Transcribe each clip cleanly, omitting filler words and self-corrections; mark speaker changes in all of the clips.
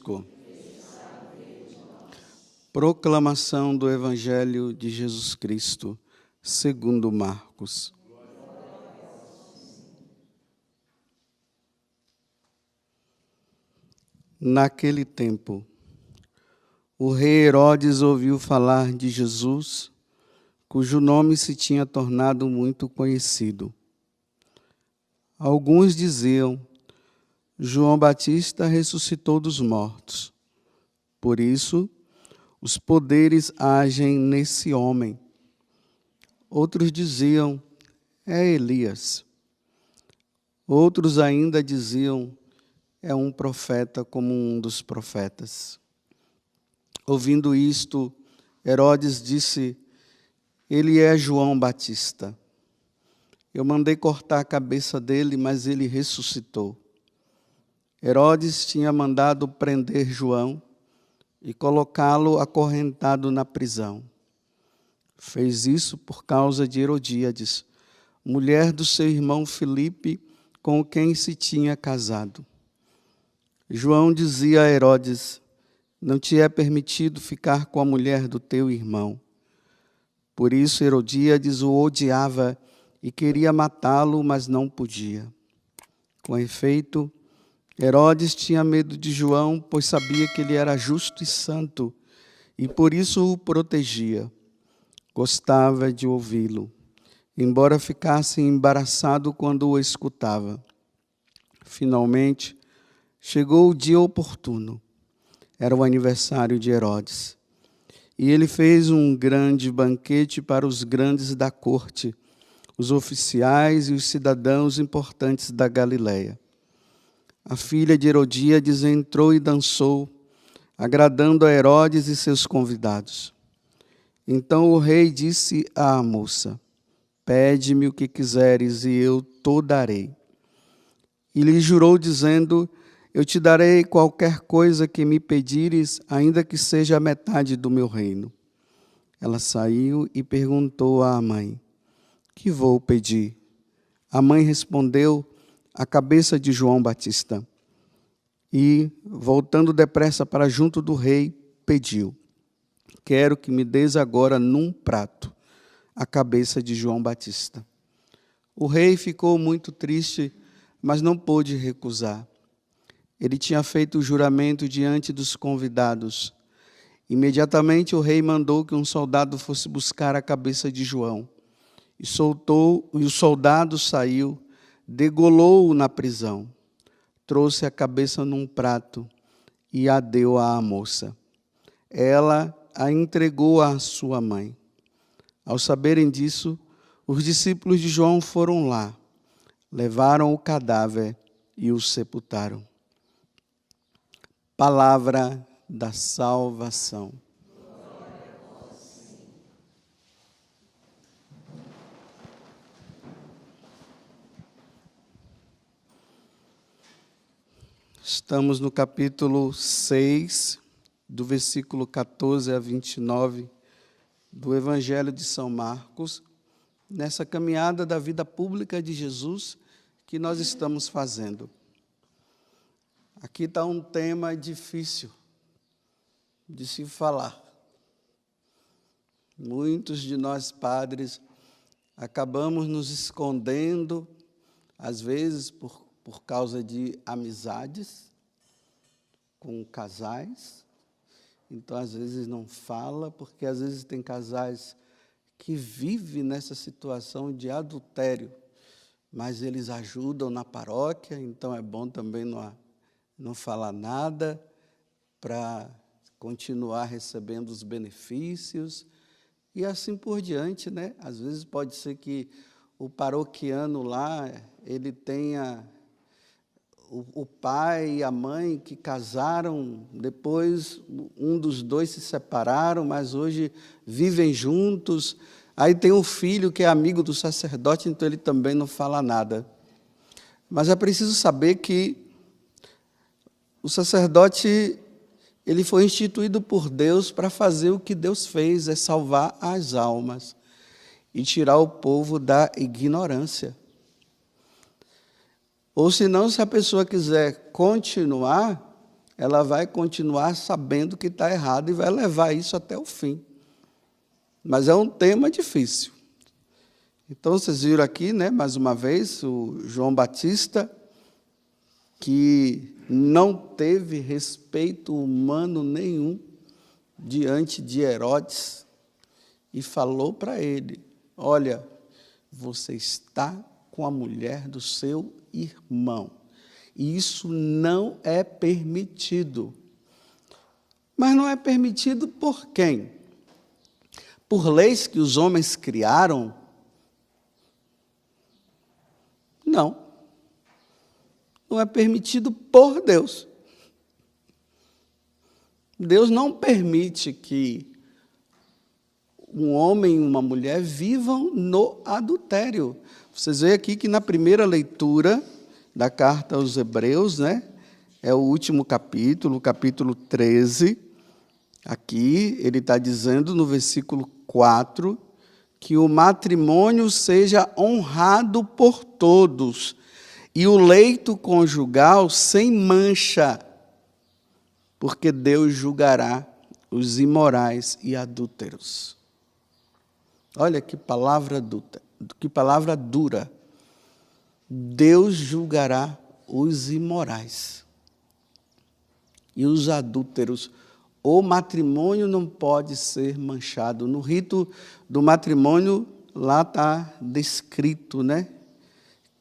Speaker 1: conosco. Proclamação do Evangelho de Jesus Cristo, segundo Marcos. Naquele tempo, o rei Herodes ouviu falar de Jesus, cujo nome se tinha tornado muito conhecido. Alguns diziam: João Batista ressuscitou dos mortos. Por isso, os poderes agem nesse homem. Outros diziam: é Elias. Outros ainda diziam: é um profeta como um dos profetas. Ouvindo isto, Herodes disse: ele é João Batista. Eu mandei cortar a cabeça dele, mas ele ressuscitou. Herodes tinha mandado prender João e colocá-lo acorrentado na prisão. Fez isso por causa de Herodíades, mulher do seu irmão Filipe, com quem se tinha casado. João dizia a Herodes: não te é permitido ficar com a mulher do teu irmão. Por isso Herodíades o odiava e queria matá-lo, mas não podia. Com efeito, Herodes tinha medo de João, pois sabia que ele era justo e santo, e por isso o protegia. Gostava de ouvi-lo, embora ficasse embaraçado quando o escutava. Finalmente, chegou o dia oportuno. Era o aniversário de Herodes. E ele fez um grande banquete para os grandes da corte, os oficiais e os cidadãos importantes da Galileia. A filha de Herodíades entrou e dançou, agradando a Herodes e seus convidados. Então o rei disse à moça: pede-me o que quiseres e eu te darei. E lhe jurou, dizendo: eu te darei qualquer coisa que me pedires, ainda que seja a metade do meu reino. Ela saiu e perguntou à mãe: que vou pedir? A mãe respondeu: a cabeça de João Batista. E, voltando depressa para junto do rei, pediu: quero que me des agora num prato a cabeça de João Batista. O rei ficou muito triste, mas não pôde recusar. Ele tinha feito o juramento diante dos convidados. Imediatamente o rei mandou que um soldado fosse buscar a cabeça de João. E o soldado saiu, degolou-o na prisão, trouxe a cabeça num prato e a deu à moça. Ela a entregou à sua mãe. Ao saberem disso, os discípulos de João foram lá, levaram o cadáver e o sepultaram. Palavra da salvação. Estamos no capítulo 6, do versículo 14 a 29, do Evangelho de São Marcos, nessa caminhada da vida pública de Jesus que nós estamos fazendo. Aqui está um tema difícil de se falar. Muitos de nós padres acabamos nos escondendo, às vezes por causa de amizades com casais. Então, às vezes não fala, porque às vezes tem casais que vivem nessa situação de adultério, mas eles ajudam na paróquia, então é bom também não falar nada para continuar recebendo os benefícios e assim por diante, né? Às vezes pode ser que o paroquiano lá, ele tenha o pai e a mãe que casaram, depois um dos dois se separaram, mas hoje vivem juntos. Aí tem um filho que é amigo do sacerdote, então ele também não fala nada. Mas é preciso saber que o sacerdote, ele foi instituído por Deus para fazer o que Deus fez, é salvar as almas e tirar o povo da ignorância. Ou senão, se a pessoa quiser continuar, ela vai continuar sabendo que está errado e vai levar isso até o fim. Mas é um tema difícil. Então, vocês viram aqui, né, mais uma vez, o João Batista, que não teve respeito humano nenhum diante de Herodes e falou para ele: olha, você está com a mulher do seu irmão. E isso não é permitido. Mas não é permitido por quem? Por leis que os homens criaram? Não. Não é permitido por Deus. Deus não permite que um homem e uma mulher vivam no adultério. Vocês veem aqui que na primeira leitura da carta aos Hebreus, né, é o último capítulo, o capítulo 13, aqui ele está dizendo no versículo 4, que o matrimônio seja honrado por todos, e o leito conjugal sem mancha, porque Deus julgará os imorais e adúlteros. Olha que palavra dura. Deus julgará os imorais e os adúlteros. O matrimônio não pode ser manchado. No rito do matrimônio, lá está descrito, né,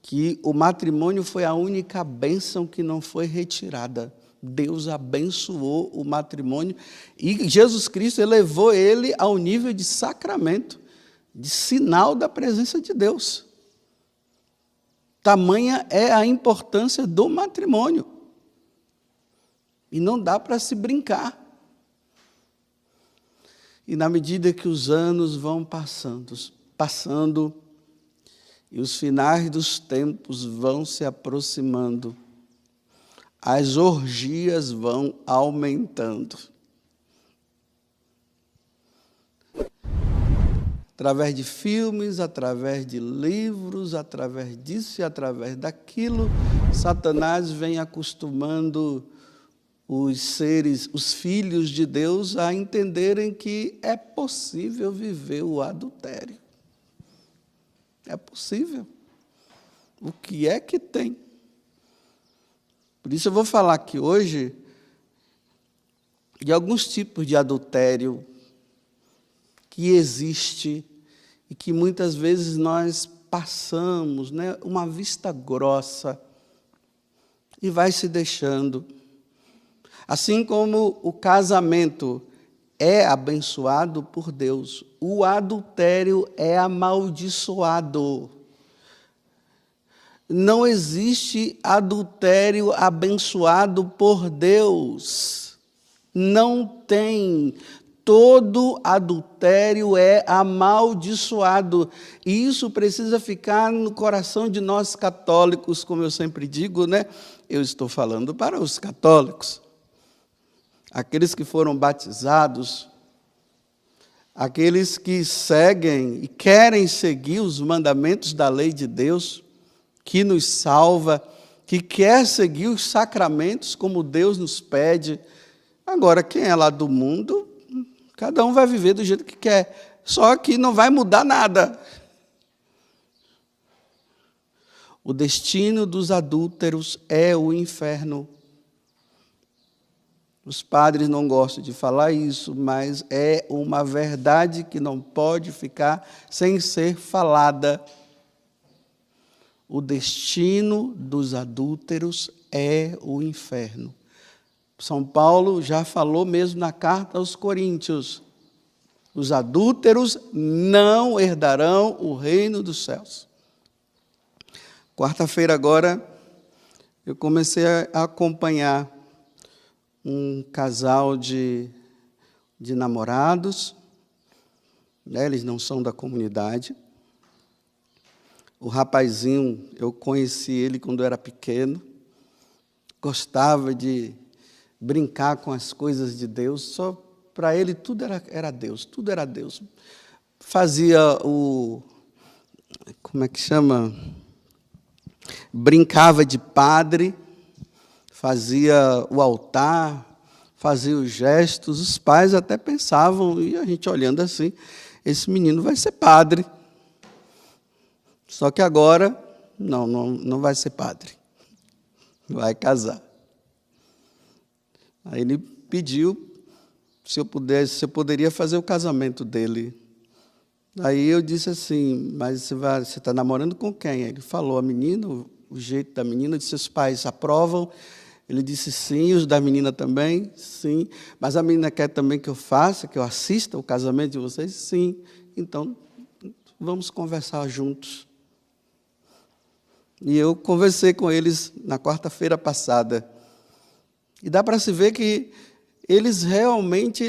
Speaker 1: que o matrimônio foi a única bênção que não foi retirada. Deus abençoou o matrimônio e Jesus Cristo elevou ele ao nível de sacramento, de sinal da presença de Deus. Tamanha é a importância do matrimônio. E não dá para se brincar. E na medida que os anos vão passando, e os finais dos tempos vão se aproximando, as orgias vão aumentando. Através de filmes, através de livros, através disso e através daquilo, Satanás vem acostumando os seres, os filhos de Deus, a entenderem que é possível viver o adultério. É possível. O que é que tem? Por isso eu vou falar aqui hoje de alguns tipos de adultério que existe e que muitas vezes nós passamos, né, uma vista grossa e vai se deixando. Assim como o casamento é abençoado por Deus, o adultério é amaldiçoado. Não existe adultério abençoado por Deus. Não tem. Todo adultério é amaldiçoado. E isso precisa ficar no coração de nós católicos, como eu sempre digo, né? Eu estou falando para os católicos. Aqueles que foram batizados, aqueles que seguem e querem seguir os mandamentos da lei de Deus, que nos salva, que quer seguir os sacramentos como Deus nos pede. Agora, quem é lá do mundo, cada um vai viver do jeito que quer, só que não vai mudar nada. O destino dos adúlteros é o inferno. Os padres não gostam de falar isso, mas é uma verdade que não pode ficar sem ser falada. O destino dos adúlteros é o inferno. São Paulo já falou mesmo na carta aos Coríntios: os adúlteros não herdarão o reino dos céus. Quarta-feira agora, eu comecei a acompanhar um casal de namorados, né? Eles não são da comunidade. O rapazinho, eu conheci ele quando eu era pequeno, gostava de brincar com as coisas de Deus, só para ele tudo era Deus, tudo era Deus. Fazia como é que chama? Brincava de padre, fazia o altar, fazia os gestos, os pais até pensavam, e a gente olhando assim, esse menino vai ser padre. Só que agora, não vai ser padre. Vai casar. Aí ele pediu se eu poderia fazer o casamento dele. Aí eu disse assim, mas você está namorando com quem? Ele falou a menina, o jeito da menina, eu disse, os pais aprovam? Ele disse sim, os da menina também, sim. Mas a menina quer também que eu faça, que eu assista o casamento de vocês? Sim. Então, vamos conversar juntos. E eu conversei com eles na quarta-feira passada. E dá para se ver que eles realmente,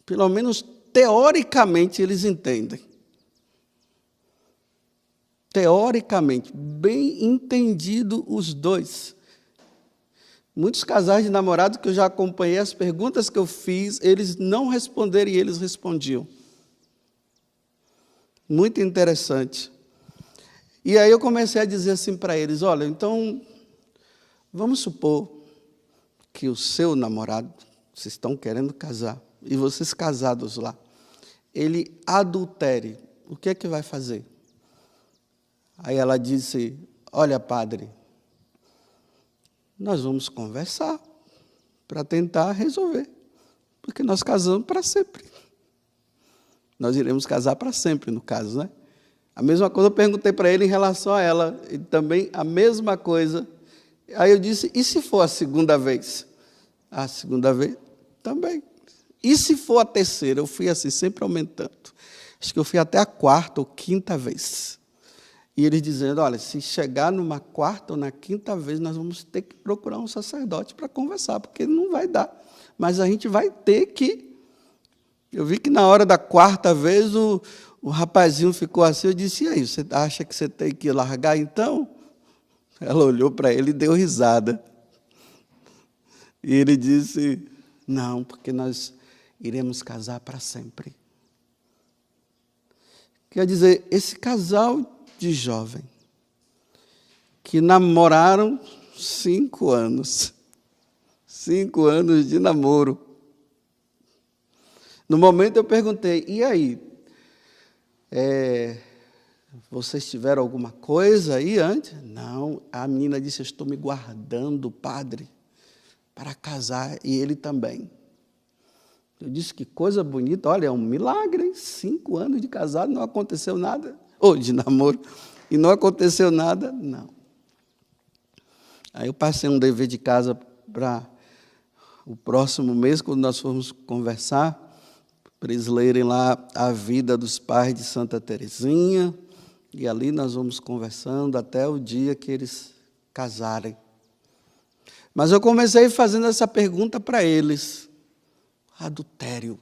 Speaker 1: pelo menos teoricamente, eles entendem. Teoricamente, bem entendido os dois. Muitos casais de namorados que eu já acompanhei, as perguntas que eu fiz, eles não responderam e eles respondiam. Muito interessante. E aí eu comecei a dizer assim para eles, olha, então, vamos supor que o seu namorado, vocês estão querendo casar, e vocês casados lá, ele adultere, o que é que vai fazer? Aí ela disse, olha, padre, nós vamos conversar para tentar resolver, porque nós casamos para sempre. Nós iremos casar para sempre, no caso, né? A mesma coisa eu perguntei para ele em relação a ela, e também a mesma coisa. Aí eu disse, e se for a segunda vez? A segunda vez também. E se for a terceira? Eu fui assim, sempre aumentando. Acho que eu fui até a quarta ou quinta vez. E eles dizendo, olha, se chegar numa quarta ou na quinta vez, nós vamos ter que procurar um sacerdote para conversar, porque não vai dar. Mas a gente vai ter que... Eu vi que na hora da quarta vez o rapazinho ficou assim, eu disse, e aí, você acha que você tem que largar então? Ela olhou para ele e deu risada. E ele disse, não, porque nós iremos casar para sempre. Quer dizer, esse casal de jovem, que namoraram 5 anos, 5 anos de namoro. No momento eu perguntei, e aí, vocês tiveram alguma coisa aí antes? Não, a menina disse, eu estou me guardando, padre, para casar, e ele também. Eu disse, que coisa bonita, olha, é um milagre, hein? 5 anos de casado, não aconteceu nada, ou de namoro, e não aconteceu nada, não. Aí eu passei um dever de casa para o próximo mês, quando nós formos conversar, para eles lerem lá a vida dos pais de Santa Teresinha, e ali nós vamos conversando até o dia que eles casarem. Mas eu comecei fazendo essa pergunta para eles. Adultério.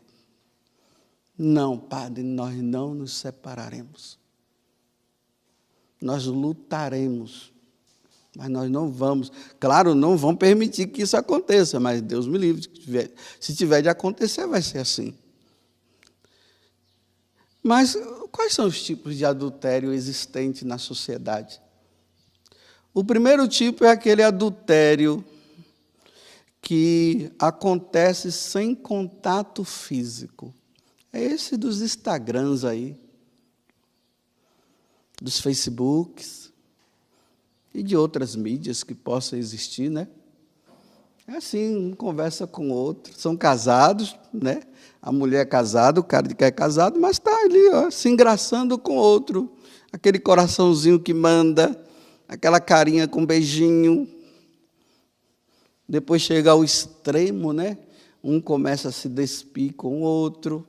Speaker 1: Não, padre, nós não nos separaremos. Nós lutaremos, mas nós não vamos. Claro, não vamos permitir que isso aconteça, mas Deus me livre. Se tiver de acontecer, vai ser assim. Mas quais são os tipos de adultério existentes na sociedade? O primeiro tipo é aquele adultério que acontece sem contato físico. É esse dos Instagrams aí, dos Facebooks e de outras mídias que possam existir, né? É assim, um conversa com o outro. São casados, né? A mulher é casada, o cara que é casado, mas está ali, ó, se engraçando com o outro. Aquele coraçãozinho que manda, aquela carinha com beijinho. Depois chega ao extremo, né? Um começa a se despir com o outro.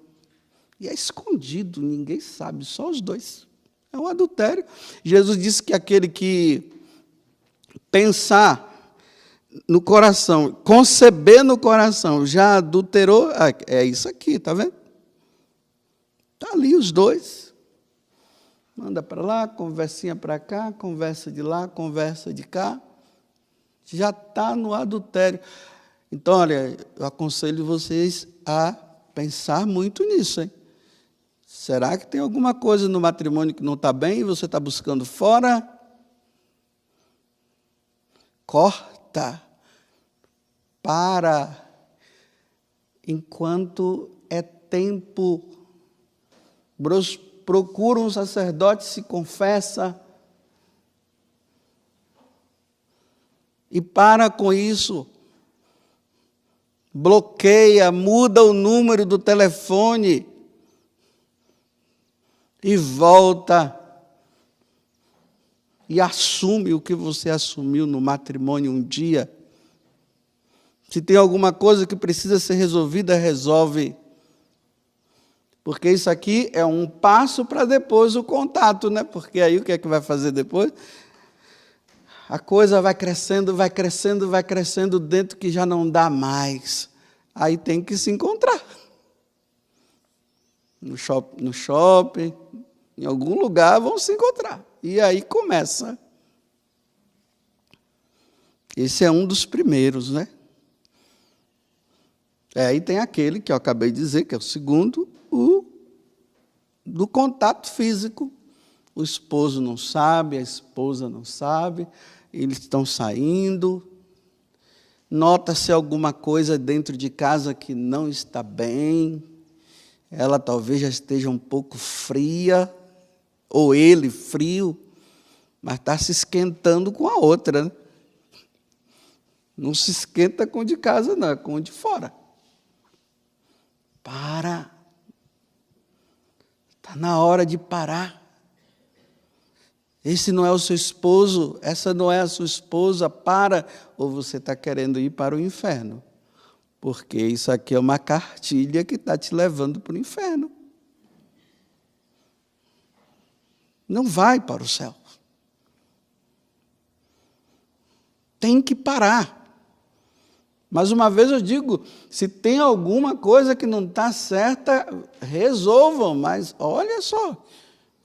Speaker 1: E é escondido, ninguém sabe, só os dois. É um adultério. Jesus disse que aquele que pensar no coração, conceber no coração, já adulterou, é isso aqui, está vendo? Está ali os dois. Manda para lá, conversinha para cá, conversa de lá, conversa de cá. Já está no adultério. Então, olha, eu aconselho vocês a pensar muito nisso, hein? Será que tem alguma coisa no matrimônio que não está bem e você está buscando fora? Corta. Para enquanto é tempo. Procura um sacerdote, se confessa. E para com isso. Bloqueia, muda o número do telefone. E volta. E assume o que você assumiu no matrimônio um dia. Se tem alguma coisa que precisa ser resolvida, resolve. Porque isso aqui é um passo para depois o contato, né? Porque aí o que é que vai fazer depois? A coisa vai crescendo, vai crescendo, vai crescendo dentro que já não dá mais. Aí tem que se encontrar. No shopping, em algum lugar vão se encontrar. E aí começa. Esse é um dos primeiros, né? Aí tem aquele que eu acabei de dizer, que é o segundo, o do contato físico. O esposo não sabe, a esposa não sabe, eles estão saindo, nota-se alguma coisa dentro de casa que não está bem, ela talvez já esteja um pouco fria, ou ele frio, mas está se esquentando com a outra, né? Não se esquenta com o de casa, não, é com o de fora. Para. Está na hora de parar. Esse não é o seu esposo, essa não é a sua esposa, para. Ou você está querendo ir para o inferno. Porque isso aqui é uma cartilha que está te levando para o inferno. Não vai para o céu. Tem que parar. Mas uma vez eu digo, se tem alguma coisa que não está certa, resolvam. Mas olha só,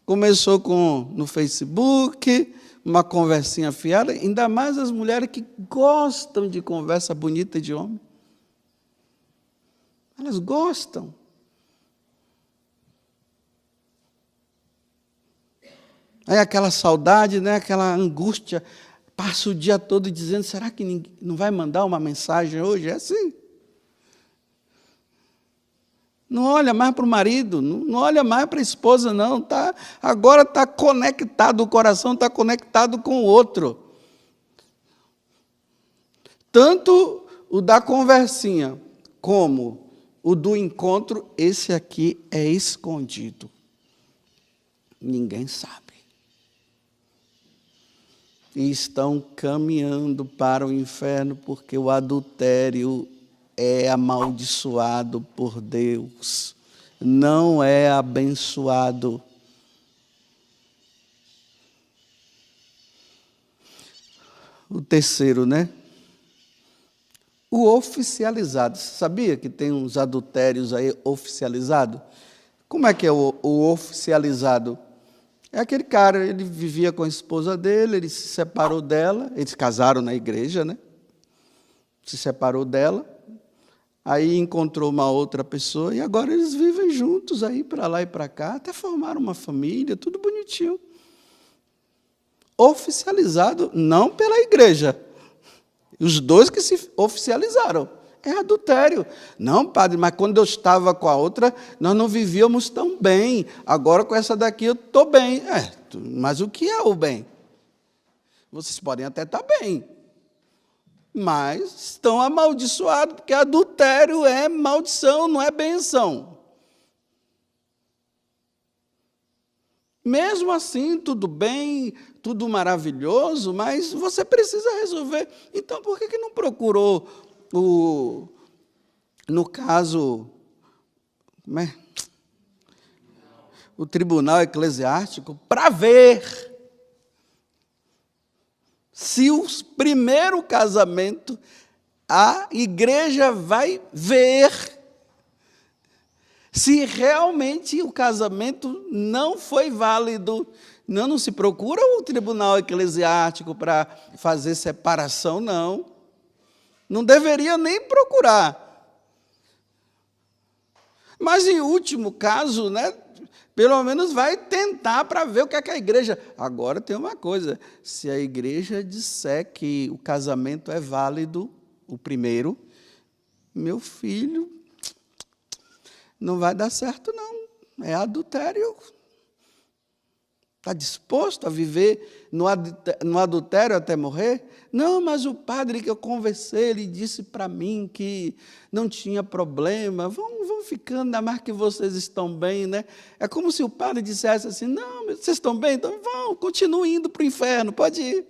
Speaker 1: começou no Facebook, uma conversinha fiada, ainda mais as mulheres que gostam de conversa bonita de homem. Elas gostam. Aí aquela saudade, né, aquela angústia, passa o dia todo dizendo, será que ninguém não vai mandar uma mensagem hoje? É assim. Não olha mais para o marido, não olha mais para a esposa, não. Agora está conectado, o coração está conectado com o outro. Tanto o da conversinha como o do encontro, esse aqui é escondido. Ninguém sabe. E estão caminhando para o inferno porque o adultério é amaldiçoado por Deus, não é abençoado. O terceiro, né? O oficializado. Você sabia que tem uns adultérios aí oficializados? Como é que é o oficializado? É aquele cara, ele vivia com a esposa dele, ele se separou dela, eles casaram na igreja, né? Se separou dela, aí encontrou uma outra pessoa e agora eles vivem juntos aí para lá e para cá, até formaram uma família, tudo bonitinho. Oficializado não pela igreja. Os dois que se oficializaram. É adultério. Não, padre, mas quando eu estava com a outra, nós não vivíamos tão bem. Agora com essa daqui eu estou bem. Mas o que é o bem? Vocês podem até estar bem, mas estão amaldiçoados, porque adultério é maldição, não é benção. Mesmo assim, tudo bem, tudo maravilhoso, mas você precisa resolver. Então, por que não procurou no caso, o tribunal eclesiástico, para ver se o primeiro casamento, a igreja vai ver se realmente o casamento não foi válido. Não se procura o tribunal eclesiástico para fazer separação, não. Não deveria nem procurar. Mas, em último caso, né, pelo menos vai tentar para ver o que é que a igreja... Agora tem uma coisa, se a igreja disser que o casamento é válido, o primeiro, meu filho, não vai dar certo, não. É adultério. Está disposto a viver no adultério até morrer? Não, mas o padre que eu conversei, ele disse para mim que não tinha problema. Vão ficando, ainda mais que vocês estão bem, né? É como se o padre dissesse assim, não, vocês estão bem? Então vão, continuem indo para o inferno, pode ir.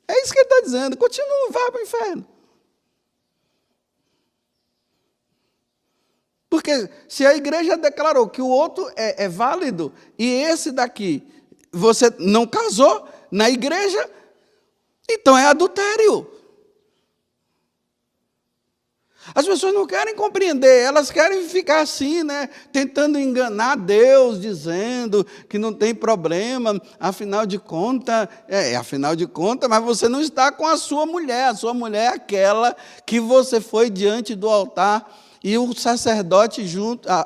Speaker 1: É isso que ele está dizendo, continue, vá para o inferno. Porque se a igreja declarou que o outro é válido, e esse daqui você não casou na igreja, então é adultério. As pessoas não querem compreender, elas querem ficar assim, né, tentando enganar Deus, dizendo que não tem problema, afinal de contas, mas você não está com a sua mulher é aquela que você foi diante do altar e o sacerdote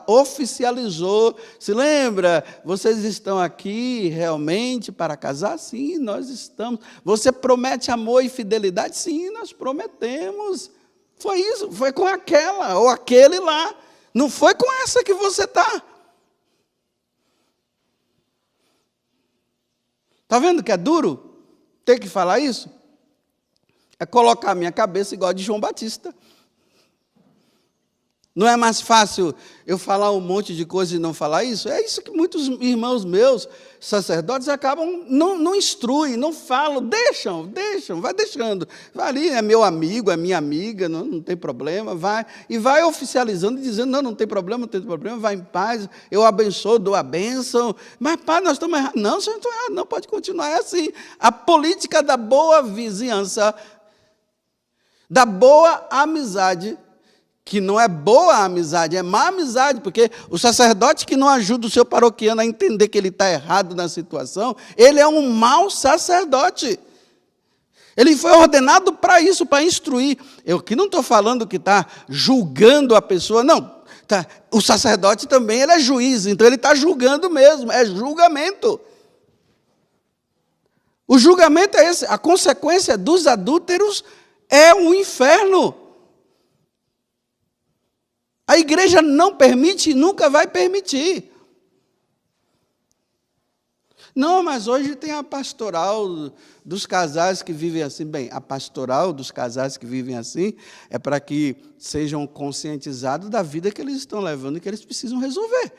Speaker 1: oficializou. Se lembra? Vocês estão aqui realmente para casar? Sim, nós estamos. Você promete amor e fidelidade? Sim, nós prometemos. Foi isso, foi com aquela ou aquele lá. Não foi com essa que você está. Está vendo que é duro ter que falar isso? É colocar a minha cabeça igual a de João Batista. Não é mais fácil eu falar um monte de coisa e não falar isso? É isso que muitos irmãos meus, sacerdotes, acabam, não instruem, não falam, deixam, vai deixando. Vai ali, é meu amigo, é minha amiga, não tem problema, vai. E vai oficializando e dizendo, não tem problema, vai em paz, eu abençoo, dou a bênção. Mas, pai, nós estamos errados. Não, vocês não estão errados, não, pode continuar. É assim, a política da boa vizinhança, da boa amizade, que não é boa amizade, é má amizade, porque o sacerdote que não ajuda o seu paroquiano a entender que ele está errado na situação, ele é um mau sacerdote. Ele foi ordenado para isso, para instruir. Eu aqui não estou falando que está julgando a pessoa, não. Tá. O sacerdote também ele é juiz, então ele está julgando mesmo, é julgamento. O julgamento é esse, a consequência dos adúlteros é o inferno. A igreja não permite e nunca vai permitir. Não, mas hoje tem a pastoral dos casais que vivem assim. Bem, a pastoral dos casais que vivem assim é para que sejam conscientizados da vida que eles estão levando e que eles precisam resolver.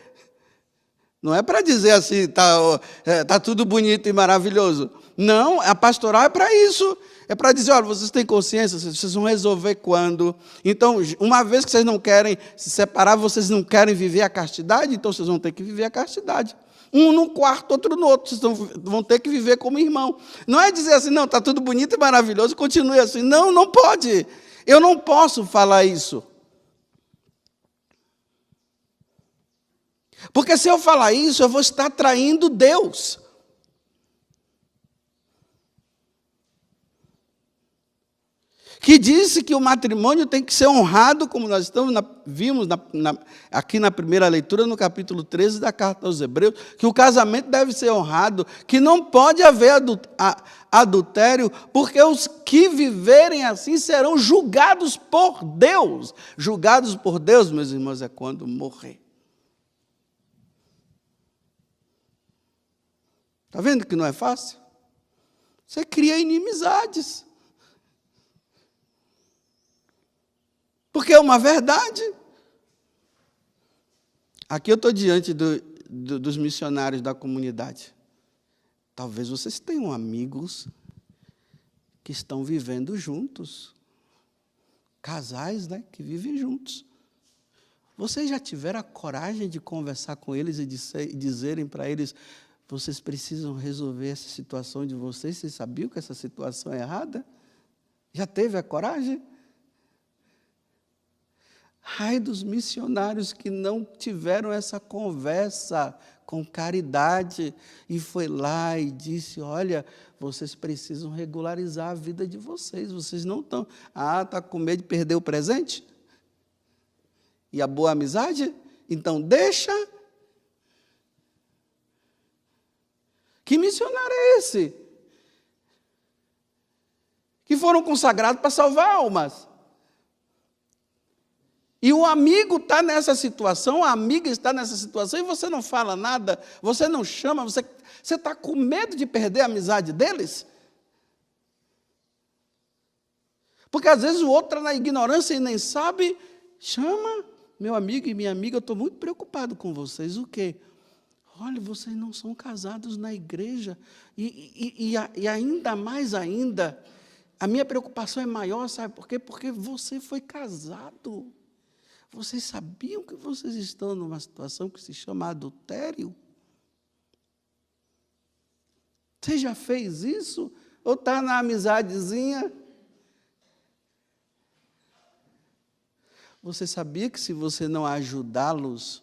Speaker 1: Não é para dizer assim, tá tudo bonito e maravilhoso. Não, a pastoral é para isso. É para dizer, olha, vocês têm consciência, vocês vão resolver quando. Então, uma vez que vocês não querem se separar, vocês não querem viver a castidade, então vocês vão ter que viver a castidade. Um no quarto, outro no outro. Vocês vão ter que viver como irmão. Não é dizer assim, não, está tudo bonito e maravilhoso, continue assim. Não, não pode. Eu não posso falar isso. Porque se eu falar isso, eu vou estar traindo Deus. Que disse que o matrimônio tem que ser honrado, como nós vimos aqui na primeira leitura, no capítulo 13 da carta aos Hebreus, que o casamento deve ser honrado, que não pode haver adultério, porque os que viverem assim serão julgados por Deus. Julgados por Deus, meus irmãos, é quando morrer. Está vendo que não é fácil? Você cria inimizades. Porque é uma verdade. Aqui eu estou diante dos missionários da comunidade. Talvez vocês tenham amigos que estão vivendo juntos. Casais, né, que vivem juntos. Vocês já tiveram a coragem de conversar com eles e dizerem para eles, vocês precisam resolver essa situação de vocês sabiam que essa situação é errada? Já teve a coragem? Ai dos missionários que não tiveram essa conversa com caridade e foi lá e disse, olha, vocês precisam regularizar a vida de vocês não estão... está com medo de perder o presente? E a boa amizade? Então deixa. Que missionário é esse? Que foram consagrados para salvar almas. E o amigo está nessa situação, a amiga está nessa situação, e você não fala nada, você não chama, você está com medo de perder a amizade deles? Porque às vezes o outro está na ignorância e nem sabe, chama, meu amigo e minha amiga, eu estou muito preocupado com vocês. O quê? Olha, vocês não são casados na igreja. E ainda mais ainda, a minha preocupação é maior, sabe por quê? Porque você foi casado. Vocês sabiam que vocês estão numa situação que se chama adultério? Você já fez isso? Ou está na amizadezinha? Você sabia que se você não ajudá-los,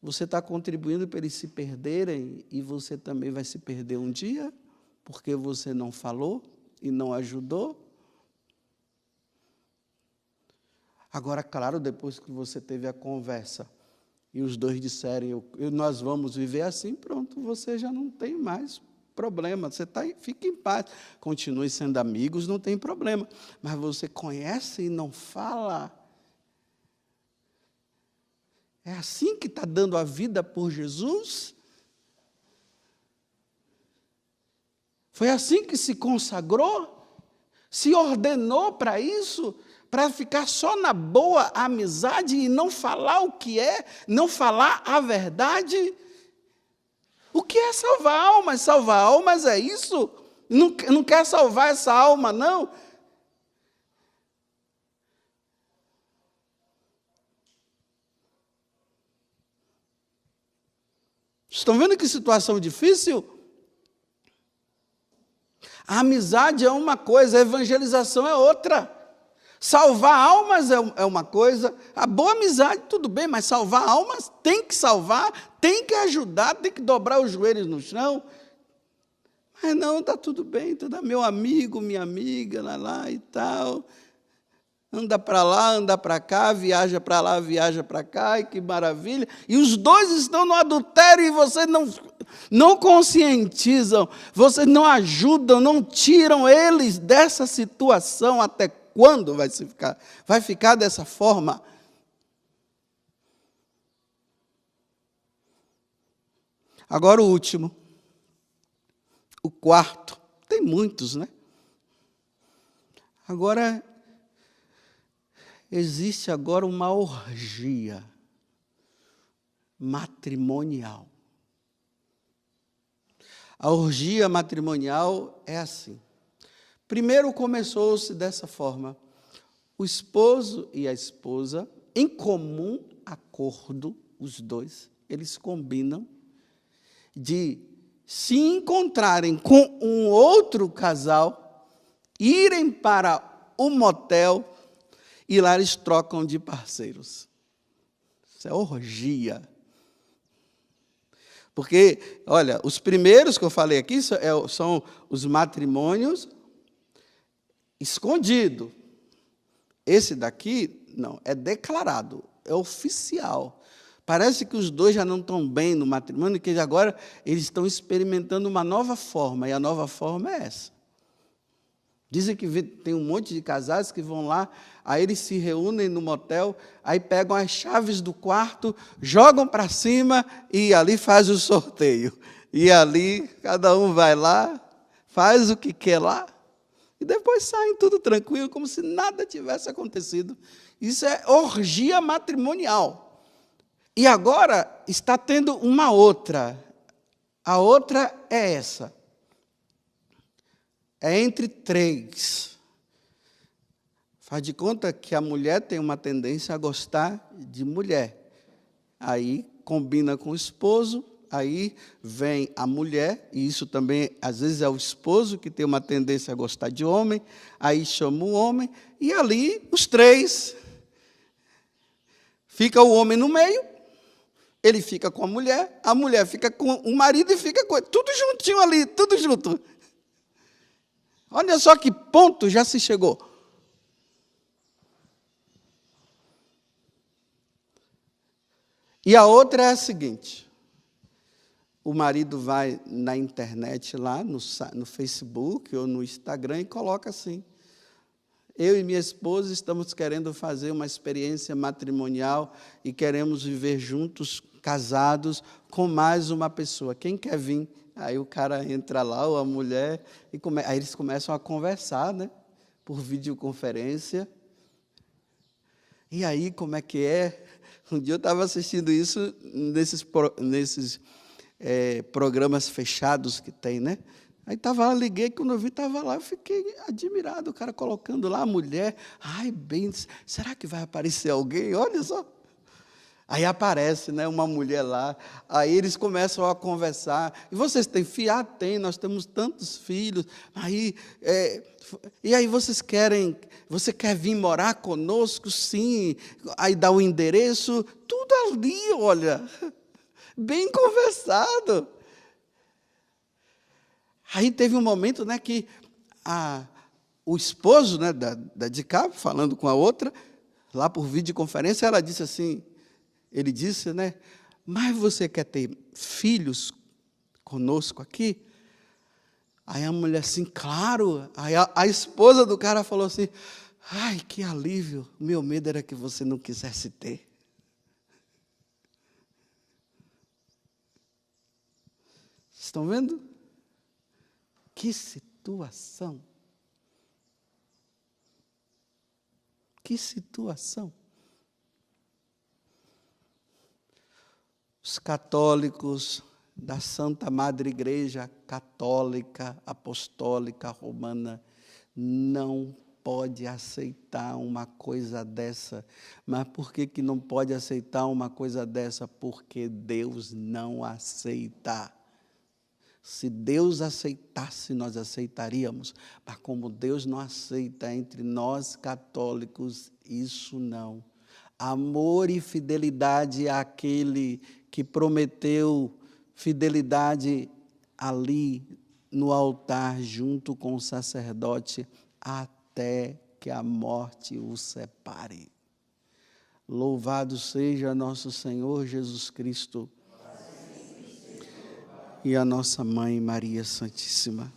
Speaker 1: você está contribuindo para eles se perderem e você também vai se perder um dia, porque você não falou e não ajudou? Agora, claro, depois que você teve a conversa e os dois disserem, nós vamos viver assim, pronto, você já não tem mais problema, fica em paz, continue sendo amigos, não tem problema, mas você conhece e não fala. É assim que está dando a vida por Jesus? Foi assim que se consagrou? Se ordenou para isso? Para ficar só na boa amizade e não falar o que é, não falar a verdade? O que é salvar almas? Salvar almas é isso? Não quer salvar essa alma, não? Estão vendo que situação difícil? A amizade é uma coisa, a evangelização é outra. Salvar almas é uma coisa, a boa amizade, tudo bem, mas salvar almas tem que salvar, tem que ajudar, tem que dobrar os joelhos no chão. Mas não, está tudo bem, tudo meu amigo, minha amiga, lá e tal. Anda para lá, anda para cá, viaja para lá, viaja para cá, e que maravilha. E os dois estão no adultério e vocês não conscientizam, vocês não ajudam, não tiram eles dessa situação. Até quando vai ficar? Vai ficar dessa forma? Agora o último. O quarto. Tem muitos, né? Agora, existe agora uma orgia matrimonial. A orgia matrimonial é assim. Primeiro começou-se dessa forma. O esposo e a esposa, em comum acordo, os dois, eles combinam de se encontrarem com um outro casal, irem para o motel e lá eles trocam de parceiros. Isso é orgia. Porque, olha, os primeiros que eu falei aqui são os matrimônios escondidos. Esse daqui, não, é declarado, é oficial. Parece que os dois já não estão bem no matrimônio, que agora eles estão experimentando uma nova forma, e a nova forma é essa. Dizem que tem um monte de casais que vão lá, aí eles se reúnem no motel, aí pegam as chaves do quarto, jogam para cima e ali faz o sorteio. E ali cada um vai lá, faz o que quer lá, e depois saem tudo tranquilo, como se nada tivesse acontecido. Isso é orgia matrimonial. E agora está tendo uma outra. A outra é essa. É entre três. Faz de conta que a mulher tem uma tendência a gostar de mulher. Aí combina com o esposo, aí vem a mulher, e isso também, às vezes, é o esposo que tem uma tendência a gostar de homem, aí chama o homem, e ali os três. Fica o homem no meio, ele fica com a mulher fica com o marido e fica com ele. Tudo juntinho ali, tudo junto. Olha só que ponto já se chegou. E a outra é a seguinte. O marido vai na internet lá, no Facebook ou no Instagram e coloca assim. Eu e minha esposa estamos querendo fazer uma experiência matrimonial e queremos viver juntos, casados, com mais uma pessoa. Quem quer vir? Aí o cara entra lá, ou a mulher, aí eles começam a conversar, né? Por videoconferência. E aí, como é que é? Um dia eu estava assistindo isso nesses programas fechados que tem, né? Aí estava lá, liguei, quando eu vi, estava lá, eu fiquei admirado, o cara colocando lá a mulher. Ai, bem, será que vai aparecer alguém? Olha só. Aí aparece, né, uma mulher lá, aí eles começam a conversar. E vocês têm filho? Ah, tem, nós temos tantos filhos. E aí você quer vir morar conosco? Sim. Aí dá o endereço, tudo ali, olha, bem conversado. Aí teve um momento, né, que o esposo, né, da de cá, falando com a outra, lá por videoconferência, ela disse assim, ele disse, né, mas você quer ter filhos conosco aqui? Aí a mulher assim, claro. Aí a esposa do cara falou assim, ai, que alívio, meu medo era que você não quisesse ter. Estão vendo? Que situação. Que situação. Os católicos da Santa Madre Igreja Católica Apostólica Romana não pode aceitar uma coisa dessa. Mas por que não pode aceitar uma coisa dessa? Porque Deus não aceita. Se Deus aceitasse, nós aceitaríamos. Mas como Deus não aceita entre nós católicos, isso não. Amor e fidelidade àquele que prometeu fidelidade ali no altar, junto com o sacerdote, até que a morte o separe. Louvado seja nosso Senhor Jesus Cristo e a nossa Mãe Maria Santíssima.